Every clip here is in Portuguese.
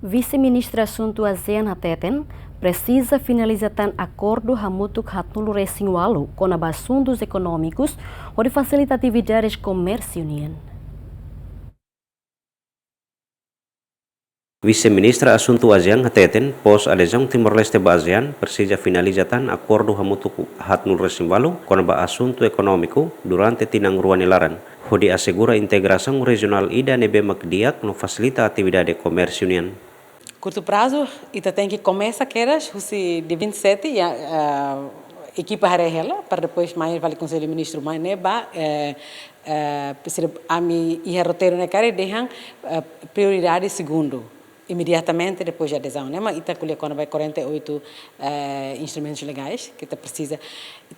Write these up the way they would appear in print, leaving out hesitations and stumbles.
Vice-Ministra Assunto ASEAN Hateten precisa finalizar acordo hamutuk hatnulu resinwalu com assuntos econômicos ou de facilitar atividades comércio união. Vice-Ministra Assunto ASEAN Hateten pos adesão Timor-Leste ba ASEAN precisa finalizar acordo hamutuk hatnulu resinwalu com assunto econômico durante tinang ruan ilaran. Hodi assegura integração regional ida nebe makdiak no facilita atividade comércio união. Curto prazo, ita tem que começar queras, de 27 e equipa harehela para depois mais vale conselho ministro mais neba ami e roteiro ne care deixam prioridade segundo imediatamente depois da adesão, né? Mas ita colhe quando vai 48 instrumentos legais que ita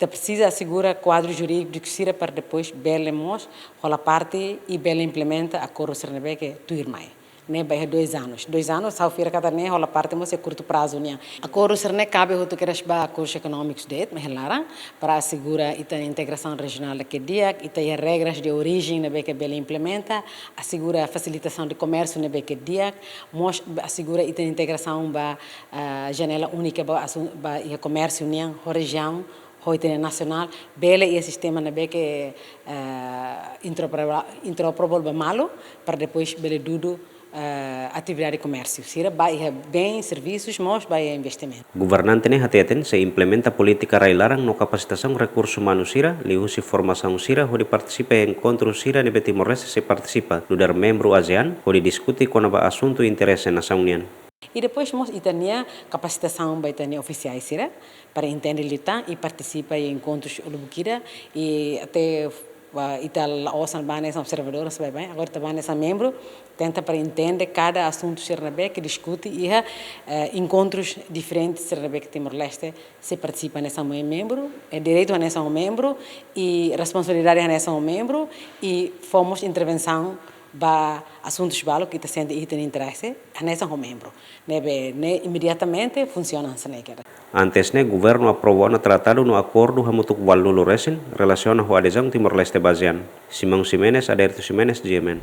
precisa assegurar quadro jurídico que sira para depois belemos rola parte e bela implementa acordo sernebe que tu irmai. Né, vai 2 anos. 2 anos, ao fim cada né, rola parte mas é curto prazo né. Acordo serne cabe o que resba acordos econômicos det, mas larang para assegurar a integração regional que dia, e regras de origem né que bela implementa, assegura a facilitação de comércio né que dia, mos assegura a integração ba janela única ba comércio união região hoitene nacional bela e sistema na que interoperável malo para depois bele dudo atividade de comércio. Sira vai bem serviços, mas vai investimento. Governante ne Hateten se implementa política railarang no capacitação recursos humanos sira, liusi formação sira, hodi participa em encontros sira nebe Timor-Leste se participa, ludar membro ASEAN, hodi diskuti com aba assunto interesse nação união. E depois nós temos capacitação vai ter oficiais sira para entender lutar e participa em encontros olubukira e até ital osan banes observadores vai bem agora também são membro tenta para entender cada assunto sernabe que discute e encontros diferentes sernabe que Timor-Leste se participa nessa membro é direito a nessa membro e responsabilidade a nessa membro e fomos intervenção ba assuntos balo que está sendo interesse a nessa membro ne imediatamente funciona assim né. Antes ne governo aprovou no tratado no acordo hamutuk walulu resen relaciona ho adesão Timor-Leste basean. Simão Ximenes, Aderto Ximenes, GMN.